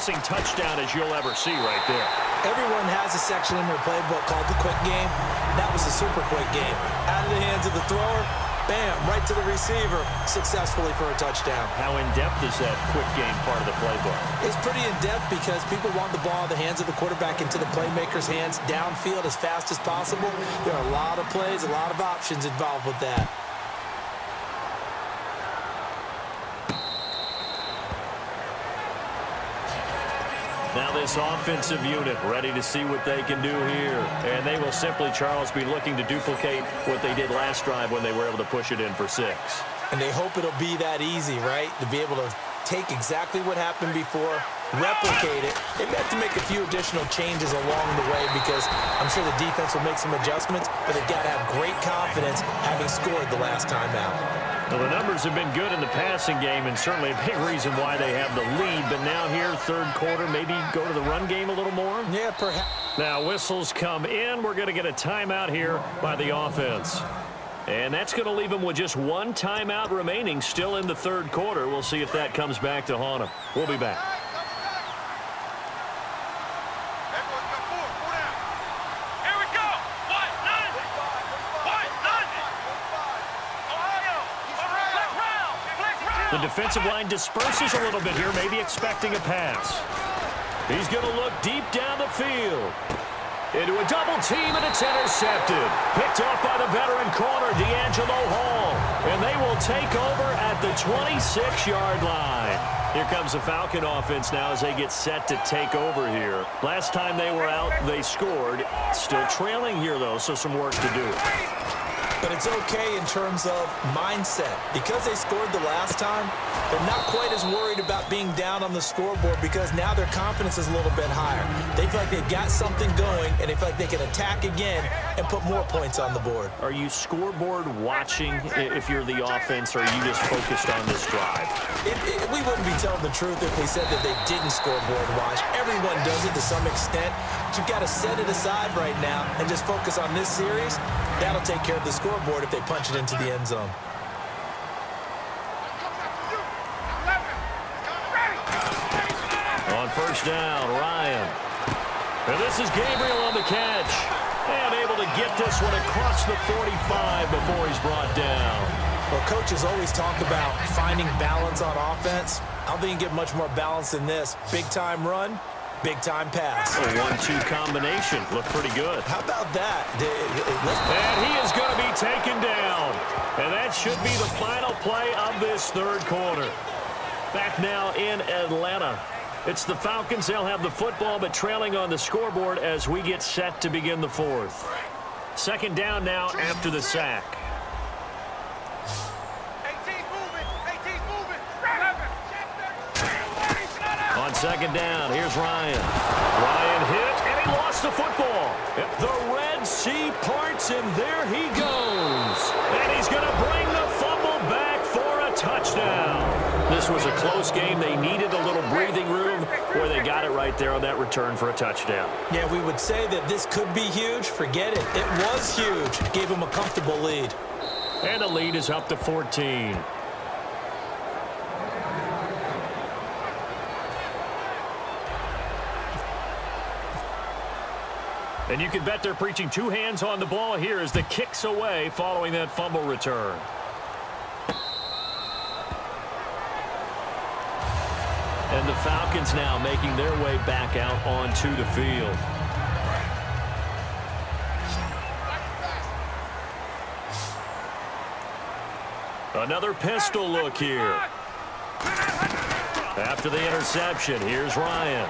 passing touchdown as you'll ever see right there. Everyone has a section in their playbook called the quick game. That was a super quick game. Out of the hands of the thrower, bam, right to the receiver, successfully for a touchdown. How in-depth is that quick game part of the playbook? It's pretty in-depth because people want the ball in the hands of the quarterback into the playmaker's hands downfield as fast as possible. There are a lot of plays, a lot of options involved with that. Now this offensive unit ready to see what they can do here. And they will simply, Charles, be looking to duplicate what they did last drive when they were able to push it in for 6. And they hope it'll be that easy, right? To be able to take exactly what happened before, replicate it. They may have to make a few additional changes along the way because I'm sure the defense will make some adjustments, but they've got to have great confidence having scored the last time out. Well, the numbers have been good in the passing game and certainly a big reason why they have the lead. But now here, third quarter, maybe go to the run game a little more? Yeah, perhaps. Now whistles come in. We're going to get a timeout here by the offense. And that's going to leave them with just one timeout remaining still in the third quarter. We'll see if that comes back to haunt them. We'll be back. The defensive line disperses a little bit here, maybe expecting a pass. He's going to look deep down the field. Into a double team, and it's intercepted. Picked off by the veteran corner, D'Angelo Hall. And they will take over at the 26-yard line. Here comes the Falcon offense now as they get set to take over here. Last time they were out, they scored. Still trailing here, though, so some work to do. But it's okay in terms of mindset. Because they scored the last time, they're not quite as worried about being down on the scoreboard because now their confidence is a little bit higher. They feel like they've got something going, and they feel like they can attack again and put more points on the board. Are you scoreboard watching if you're the offense, or are you just focused on this drive? We wouldn't be telling the truth if we said that they didn't scoreboard watch. Everyone does it to some extent. But you've got to set it aside right now and just focus on this series. That'll take care of the scoreboard if they punch it into the end zone. On first down, Ryan. And this is Gabriel on the catch. And able to get this one across the 45 before he's brought down. Well, coaches always talk about finding balance on offense. I don't think you can get much more balance than this. Big-time run, big-time pass. A 1-2 combination. Looked pretty good. How about that? And he is going to be taken down. And that should be the final play of this third quarter. Back now in Atlanta. It's the Falcons. They'll have the football, but trailing on the scoreboard as we get set to begin the fourth. Second down now after the sack. On second down, here's Ryan. Ryan hit, and he lost the football. The Red Sea parts, and there he goes. And he's going to bring the fumble back for a touchdown. This was a close game. They needed a little breathing room where they got it right there on that return for a touchdown. Yeah, we would say that this could be huge. Forget it. It was huge. Gave him a comfortable lead. And the lead is up to 14. And you can bet they're preaching two hands on the ball here as the kick's away following that fumble return. And the Falcons now making their way back out onto the field. Another pistol look here. After the interception, here's Ryan.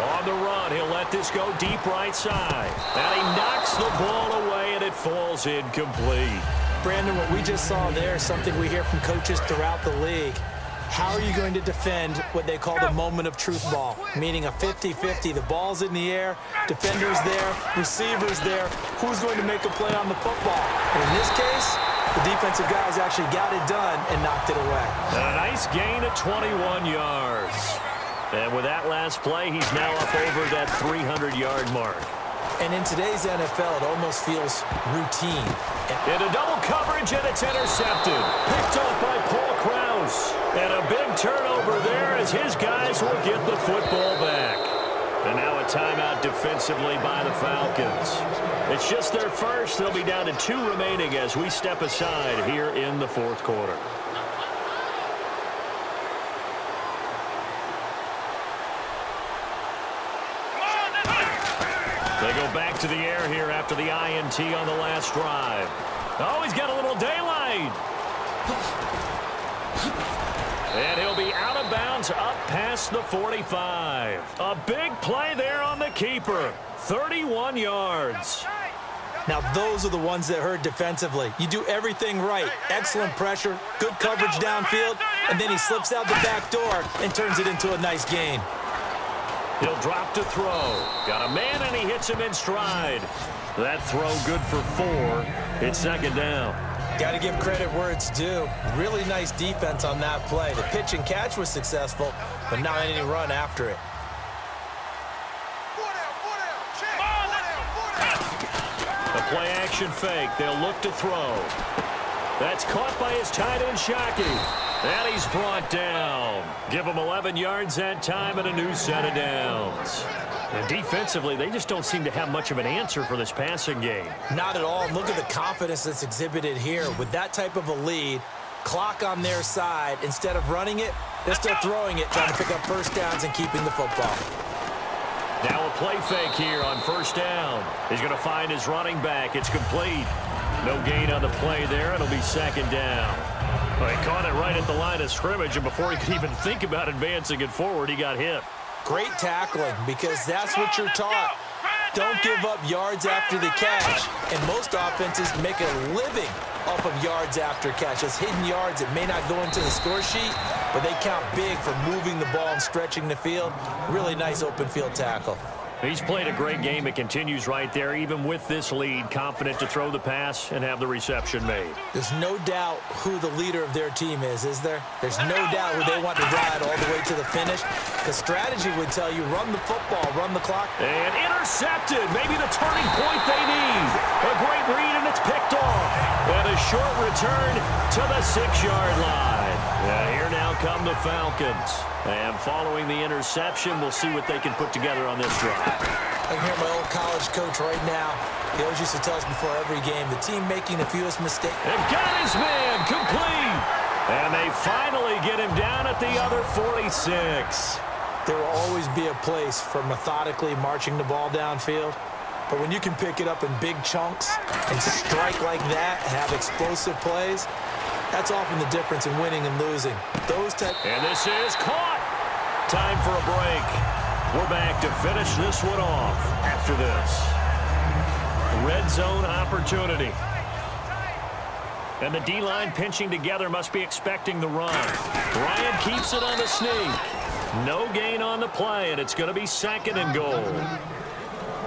On the run, he'll let this go deep right side. And he knocks the ball away, and it falls incomplete. Brandon, what we just saw there is something we hear from coaches throughout the league. How are you going to defend what they call the moment of truth ball, meaning a 50-50? The ball's in the air, defender's there, receiver's there. Who's going to make a play on the football? And in this case, the defensive guys actually got it done and knocked it away. And a nice gain of 21 yards. And with that last play, he's now up over that 300-yard mark. And in today's NFL, it almost feels routine. Into double coverage, and it's intercepted. Picked off by Paul Krause. And a big turnover there as his guys will get the football timeout defensively by the Falcons. It's just their first. They'll be down to 2 remaining as we step aside here in the fourth quarter. They go back to the air here after the INT on the last drive. Oh, he's got a little daylight. And he'll be out of bounds up past the 45. A big play there on the keeper. 31 yards. Now, those are the ones that hurt defensively. You do everything right. Excellent pressure, good coverage downfield, and then he slips out the back door and turns it into a nice gain. He'll drop to throw. Got a man, and he hits him in stride. That throw good for 4. It's second down. Got to give credit where it's due. Really nice defense on that play. The pitch and catch was successful, but not any run after it. The play-action fake. They'll look to throw. That's caught by his tight end, Shockey. And he's brought down. Give him 11 yards that time and a new set of downs. And defensively, they just don't seem to have much of an answer for this passing game. Not at all. Look at the confidence that's exhibited here. With that type of a lead, clock on their side, instead of running it, they're still throwing it, trying to pick up first downs and keeping the football. Now a play fake here on first down. He's going to find his running back. It's complete. No gain on the play there. It'll be second down. Well, he caught it right at the line of scrimmage, and before he could even think about advancing it forward, he got hit. Great tackling, because that's what you're taught. Don't give up yards after the catch. And most offenses make a living off of yards after catch. Those hidden yards that may not go into the score sheet, but they count big for moving the ball and stretching the field. Really nice open field tackle. He's played a great game. It continues right there, even with this lead, confident to throw the pass and have the reception made. There's no doubt who the leader of their team is there? There's no doubt who they want to ride all the way to the finish. Because strategy would tell you, run the football, run the clock. And intercepted. Maybe the turning point they need. A great read, and it's picked off. And a short return to the 6-yard line. Here now come the Falcons. And following the interception, we'll see what they can put together on this drive. I can hear my old college coach right now. He always used to tell us before every game, the team making the fewest mistakes. They've got his man complete. And they finally get him down at the other 46. There will always be a place for methodically marching the ball downfield. But when you can pick it up in big chunks and strike like that, have explosive plays, that's often the difference in winning and losing. And this is caught. Time for a break. We're back to finish this one off after this. Red zone opportunity. And the D-line pinching together must be expecting the run. Bryant keeps it on the sneak. No gain on the play, and it's going to be second and goal.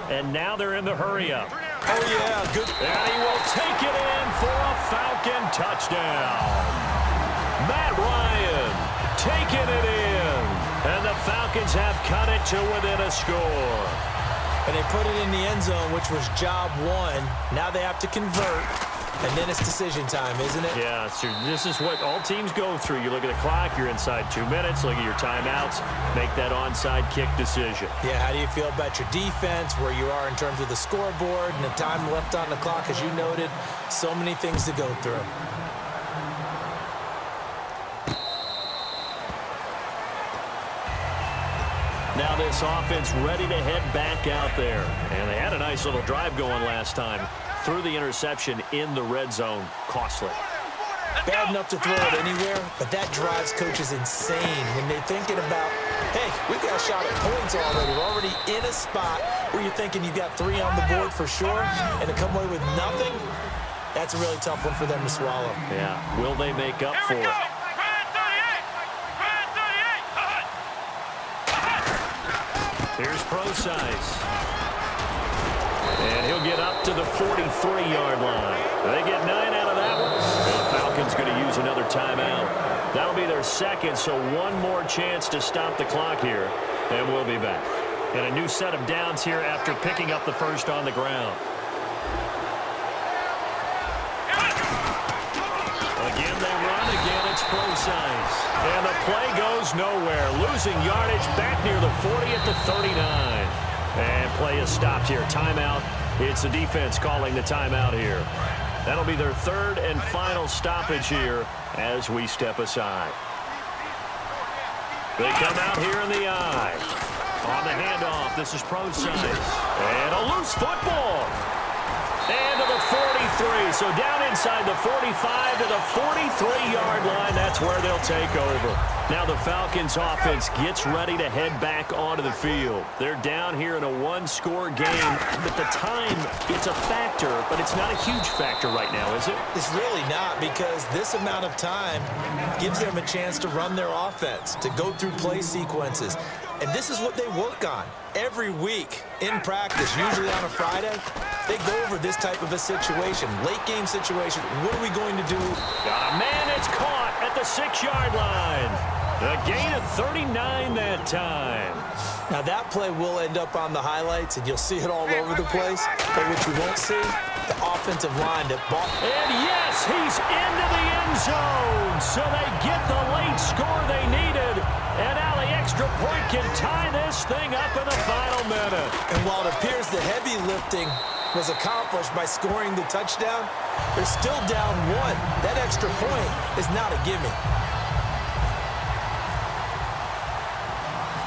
And now they're in the hurry-up. Oh, yeah, good. And he will take it in for a Falcon touchdown. Matt Ryan taking it in. And the Falcons have cut it to within a score. And they put it in the end zone, which was job one. Now they have to convert. And then it's decision time, isn't it? Yeah, so this is what all teams go through. You look at the clock, you're inside 2 minutes, look at your timeouts, make that onside kick decision. Yeah, how do you feel about your defense, where you are in terms of the scoreboard and the time left on the clock, as you noted? So many things to go through. Now this offense ready to head back out there. And they had a nice little drive going last time. Threw the interception in the red zone. Costly. Bad enough to throw it anywhere, but that drives coaches insane when they're thinking about, hey, we got a shot at points already. We're already in a spot where you're thinking you got 3 on the board for sure, and to come away with nothing, that's a really tough one for them to swallow. Yeah. Will they make up for it? Here's Procise. And he'll get up to the 43-yard line. They get 9 out of that one. And the Falcons going to use another timeout. That'll be their second, so one more chance to stop the clock here. And we'll be back. And a new set of downs here after picking up the first on the ground. Again, they run. Again, it's Procise. And the play goes nowhere. Losing yardage back near the 40 at the 39. And play is stopped here. Timeout. It's the defense calling the timeout here. That'll be their third and final stoppage here as we step aside. They come out here in the eye. On the handoff, this is Prosise. And a loose football. And to the 43. So down inside the 45 to the 43-yard line. That's where they'll take over. Now the Falcons offense gets ready to head back onto the field. They're down here in a one-score game. But the time, it's a factor, but it's not a huge factor right now, is it? It's really not, because this amount of time gives them a chance to run their offense, to go through play sequences. And this is what they work on every week in practice, usually on a Friday. They go over this type of a situation, late game situation. What are we going to do? Got a man that's caught at the 6-yard line. A gain of 39 that time. Now that play will end up on the highlights, and you'll see it all over the place. But what you won't see, the offensive line that ball. And yes, he's into the end zone. So they get the late score they needed. And now the extra point can tie this thing up in the final minute. And while it appears the heavy lifting was accomplished by scoring the touchdown, they're still down 1. That extra point is not a gimme.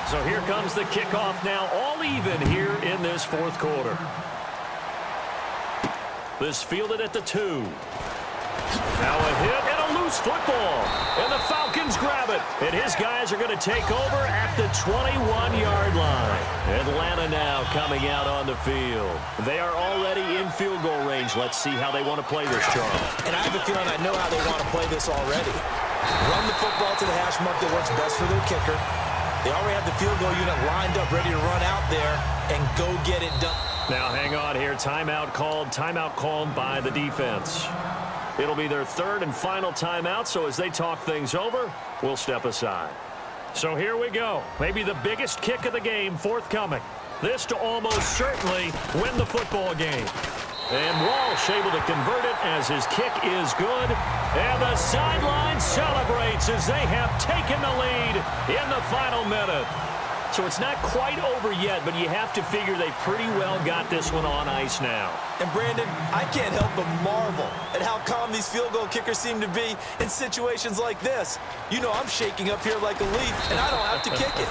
So here comes the kickoff now, all even here in this fourth quarter. This fielded at the 2. Now a hit and a loose football. And the Falcons grab it. And his guys are going to take over at the 21-yard line. Atlanta now coming out on the field. They are already in field goal range. Let's see how they want to play this, Charles. And I have a feeling I know how they want to play this already. Run the football to the hash mark that works best for their kicker. They already have the field goal unit lined up, ready to run out there and go get it done. Now hang on here. Timeout called by the defense. It'll be their third and final timeout, so as they talk things over, we'll step aside. So here we go. Maybe the biggest kick of the game forthcoming. This to almost certainly win the football game. And Walsh able to convert it as his kick is good. And the sideline celebrates as they have taken the lead in the final minute. So it's not quite over yet, but you have to figure they pretty well got this one on ice now. And Brandon, I can't help but marvel at how calm these field goal kickers seem to be in situations like this. You know I'm shaking up here like a leaf, and I don't have to kick it.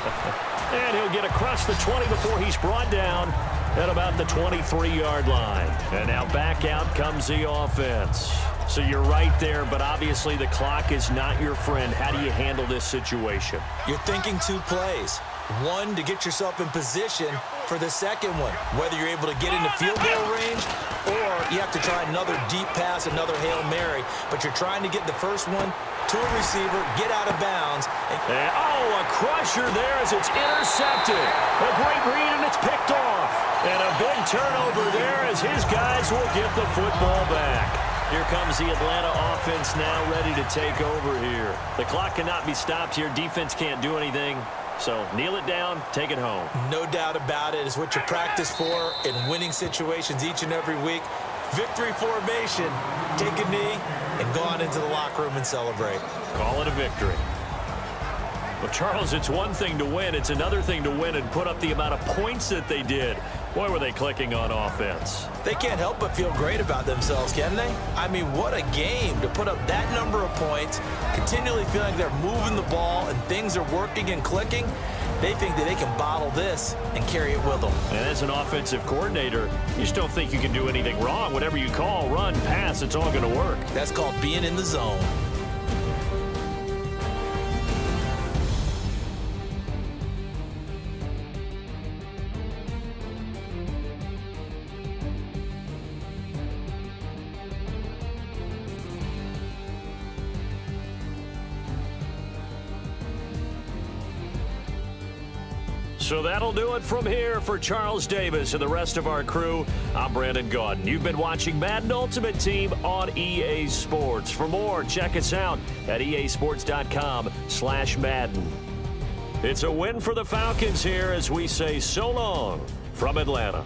And he'll get across the 20 before he's brought down at about the 23-yard line. And now back out comes the offense. So you're right there, but obviously the clock is not your friend. How do you handle this situation? You're thinking 2 plays. 1, to get yourself in position for the second one, whether you're able to get into field goal range or you have to try another deep pass, another Hail Mary. But you're trying to get the first one to a receiver, get out of bounds. And, a crusher there as it's intercepted. A great read, and it's picked off. And a big turnover there as his guys will get the football back. Here comes the Atlanta offense now ready to take over here. The clock cannot be stopped here. Defense can't do anything. So kneel it down, take it home. No doubt about it. It's what you practice for in winning situations each and every week. Victory formation. Take a knee and go on into the locker room and celebrate. Call it a victory. Well, Charles, it's one thing to win. It's another thing to win and put up the amount of points that they did. Boy, were they clicking on offense. They can't help but feel great about themselves, can they? I mean, what a game to put up that number of points, continually feeling like they're moving the ball and things are working and clicking. They think that they can bottle this and carry it with them. And as an offensive coordinator, you just don't think you can do anything wrong. Whatever you call, run, pass, it's all going to work. That's called being in the zone. So that'll do it from here for Charles Davis and the rest of our crew. I'm Brandon Gaudin. You've been watching Madden Ultimate Team on EA Sports. For more, check us out at easports.com/Madden. It's a win for the Falcons here as we say so long from Atlanta.